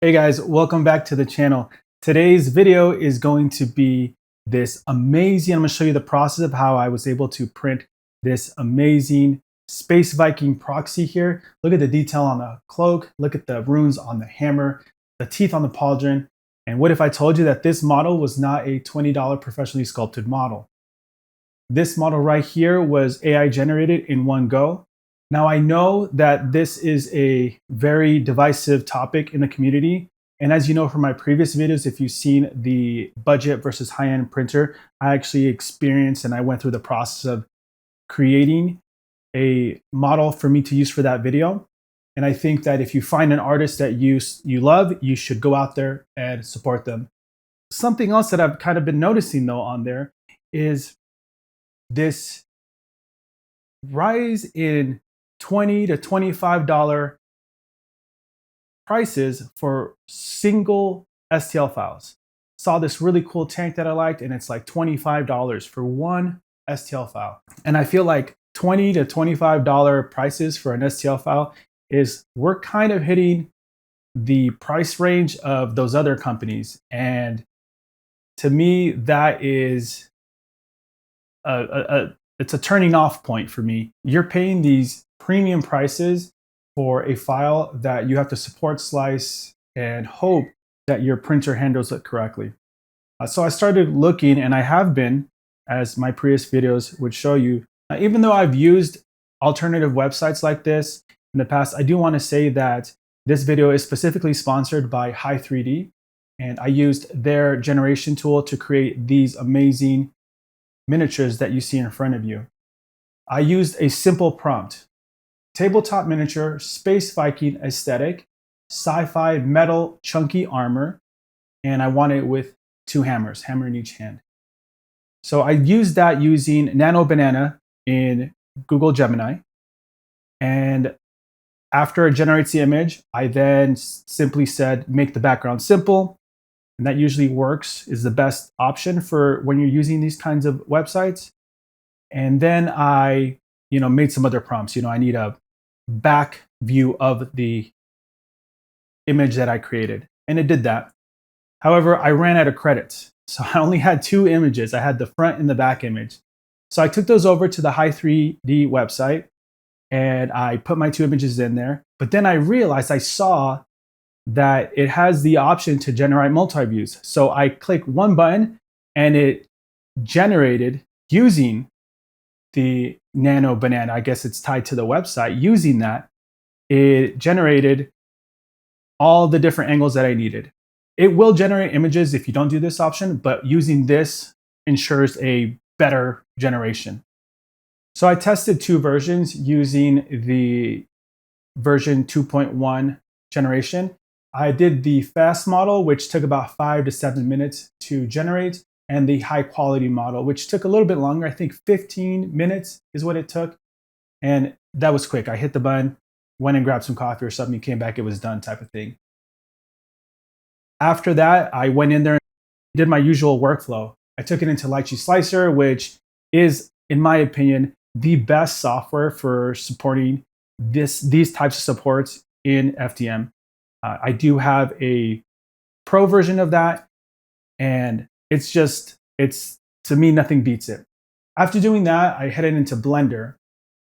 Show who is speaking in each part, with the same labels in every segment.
Speaker 1: Hey guys, welcome back to the channel. Today's video is going to be this amazing, I'm going to show you the process of how I was able to print this amazing Space Viking proxy here. Look at the detail on the cloak, look at the runes on the hammer, the teeth on the pauldron. And what if I told you that this model was not a $20 professionally sculpted model? This model right here was AI generated in one go. Now, I know that this is a very divisive topic in the community. And as you know from my previous videos, if you've seen the budget versus high-end printer, I actually experienced and I went through the process of creating a model for me to use for that video. And I think that if you find an artist that you love, you should go out there and support them. Something else that I've kind of been noticing though on there is this rise in $20 to $25 prices for single STL files. Saw this really cool tank that I liked, and it's like $25 for one STL file. And I feel like $20 to $25 prices for an STL file is, we're kind of hitting the price range of those other companies. And to me, that is it's a turning off point for me. You're paying these premium prices for a file that you have to support slice and hope that your printer handles it correctly. So I started looking, and I have been, as my previous videos would show you, even though I've used alternative websites like this in the past, I do want to say that this video is specifically sponsored by Hi3D, and I used their generation tool to create these amazing miniatures that you see in front of you. I used a simple prompt: tabletop miniature, Space Viking aesthetic, sci-fi metal chunky armor, and I want it with two hammers, hammer in each hand. So I used that using Nano Banana in Google Gemini. And after it generates the image, I then simply said, make the background simple. And that usually works, is the best option for when you're using these kinds of websites. And then I, made some other prompts. I need a back view of the image that I created, and it did that. However, I ran out of credits, so I only had two images. I had the front and the back image. So I took those over to the Hi3D website, and I put my two images in there. But then I realized, I saw that it has the option to generate multi-views. So I clicked one button, and it generated, using the Nano Banana, I guess it's tied to the website, using that, it generated all the different angles that I needed. It will generate images if you don't do this option, but using this ensures a better generation. So I tested two versions using the version 2.1 generation. I did the fast model, which took about 5 to 7 minutes to generate, and the high quality model, which took a little bit longer. I think 15 minutes is what it took. And that was quick. I hit the button, went and grabbed some coffee or something, came back, it was done, type of thing. After that, I went in there and did my usual workflow. I took it into LikeAHero, which is, in my opinion, the best software for supporting these types of supports in FDM. I do have a pro version of that, and it's to me, nothing beats it. After doing that, I headed into Blender,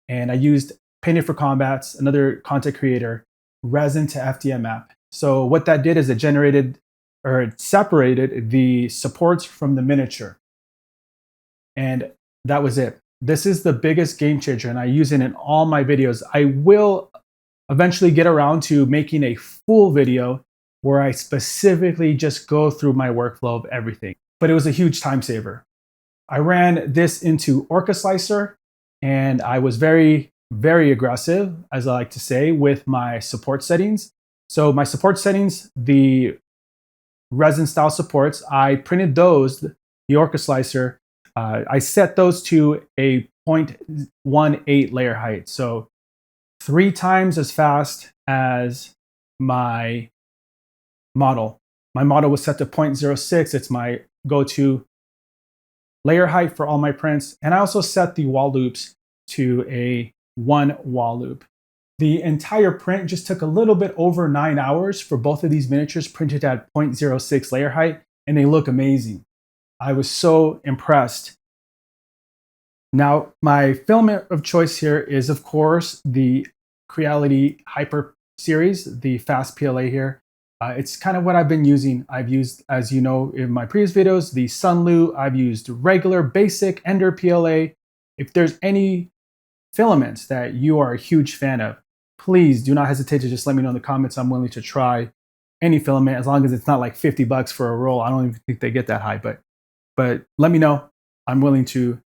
Speaker 1: and I used Painted for Combats, another content creator, Resin to FDM app. So what that did is it separated the supports from the miniature. And that was it. This is the biggest game changer, and I use it in all my videos. I will eventually get around to making a full video where I specifically just go through my workflow of everything. But it was a huge time saver. I ran this into OrcaSlicer, and I was very, very aggressive, as I like to say, with my support settings. So my support settings, the resin style supports, I printed those, the OrcaSlicer, I set those to a 0.18 layer height. So 3 times as fast as my model. My model was set to 0.06. It's my go-to layer height for all my prints. And I also set the wall loops to a 1 wall loop. The entire print just took a little bit over 9 hours for both of these miniatures printed at 0.06 layer height, and they look amazing. I was so impressed. Now, my filament of choice here is, of course, the Creality Hyper series, the fast PLA here. It's kind of what I've been using. I've used, as you know, in my previous videos, the Sunlu. I've used regular, basic Ender PLA. If there's any filaments that you are a huge fan of, please do not hesitate to just let me know in the comments. I'm willing to try any filament as long as it's not like 50 bucks for a roll. I don't even think they get that high, but let me know. I'm willing to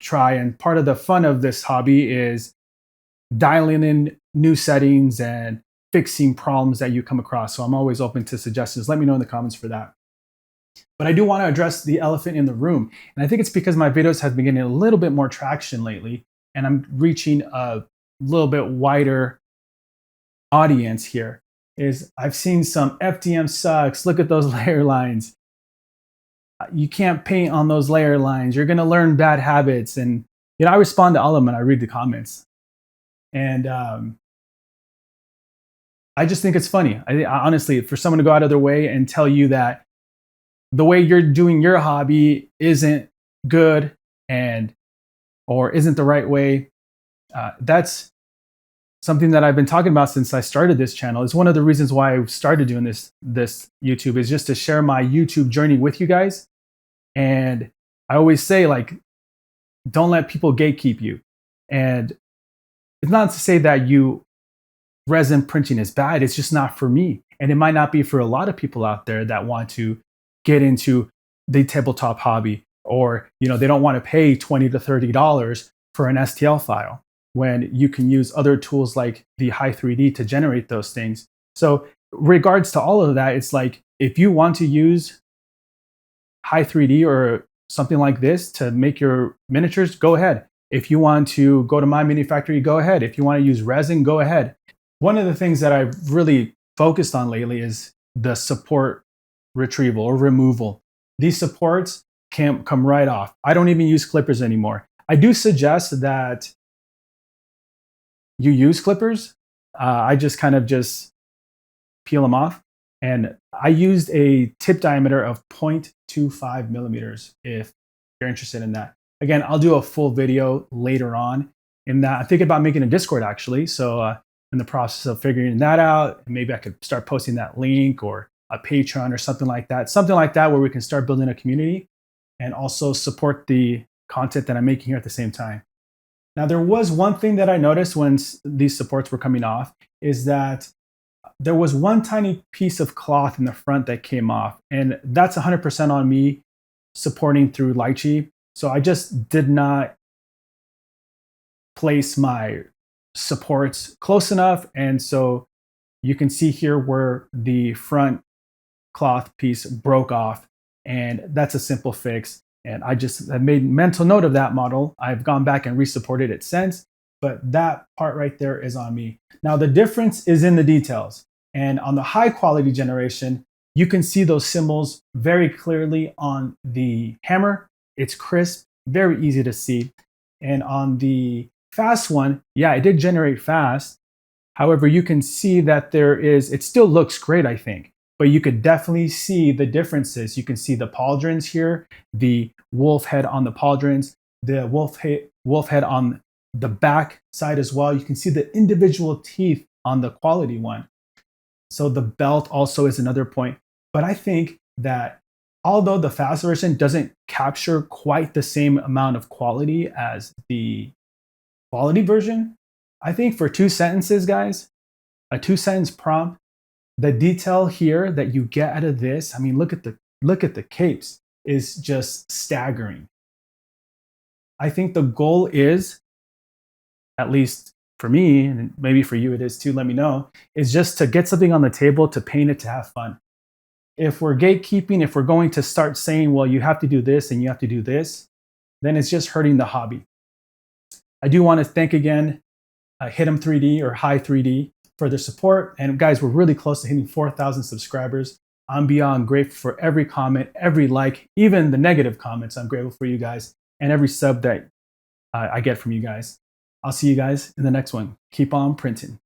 Speaker 1: try. And part of the fun of this hobby is dialing in new settings and fixing problems that you come across. So I'm always open to suggestions. Let me know in the comments for that. But I do want to address the elephant in the room. And I think it's because my videos have been getting a little bit more traction lately, and I'm reaching a little bit wider audience here. Is I've seen some FDM sucks. Look at those layer lines. You can't paint on those layer lines. You're going to learn bad habits. And, you know, I respond to all of them and I read the comments. And I just think it's funny. I honestly, for someone to go out of their way and tell you that the way you're doing your hobby isn't good or isn't the right way, that's something that I've been talking about since I started this channel. It's one of the reasons why I started doing this YouTube, is just to share my YouTube journey with you guys. And I always say, like, don't let people gatekeep you. And it's not to say that resin printing is bad. It's just not for me. And it might not be for a lot of people out there that want to get into the tabletop hobby, or, you know, they don't want to pay $20 to $30 for an STL file when you can use other tools like the Hi3D to generate those things. So regards to all of that, it's like, if you want to use Hi3D or something like this to make your miniatures, go ahead. If you want to go to my mini factory, go ahead. If you want to use resin, go ahead. One of the things that I've really focused on lately is the support retrieval or removal. These supports can come right off. I don't even use clippers anymore. I do suggest that you use clippers. I just kind of just peel them off. And I used a tip diameter of 0.25 millimeters if you're interested in that. Again, I'll do a full video later on in that. I'm thinking about making a Discord actually. So in the process of figuring that out, maybe I could start posting that link, or a Patreon or something like that. Something like that where we can start building a community and also support the content that I'm making here at the same time. Now, there was one thing that I noticed when these supports were coming off, is that there was one tiny piece of cloth in the front that came off, and that's 100% on me supporting through Lychee. So I just did not place my supports close enough. And so you can see here where the front cloth piece broke off, and that's a simple fix. And I just have made mental note of that model. I've gone back and resupported it since, but that part right there is on me. Now, the difference is in the details. And on the high quality generation, you can see those symbols very clearly on the hammer. It's crisp, very easy to see. And on the fast one, yeah, it did generate fast. However, you can see that it still looks great, I think, but you could definitely see the differences. You can see the pauldrons here, the wolf head on the pauldrons, the wolf head on the back side as well. You can see the individual teeth on the quality one. So the belt also is another point. But I think that although the fast version doesn't capture quite the same amount of quality as the quality version, I think for 2 sentences, guys, a 2-sentence prompt, the detail here that you get out of this, I mean, look at the capes, is just staggering. I think the goal is, at least for me, and maybe for you it is too, let me know, is just to get something on the table, to paint it, to have fun. If we're gatekeeping, if we're going to start saying, well, you have to do this and you have to do this, then it's just hurting the hobby. I do want to thank again Hit'em 3D or Hi3D for their support. And guys, we're really close to hitting 4,000 subscribers. I'm beyond grateful for every comment, every like, even the negative comments. I'm grateful for you guys, and every sub that I get from you guys. I'll see you guys in the next one. Keep on printing.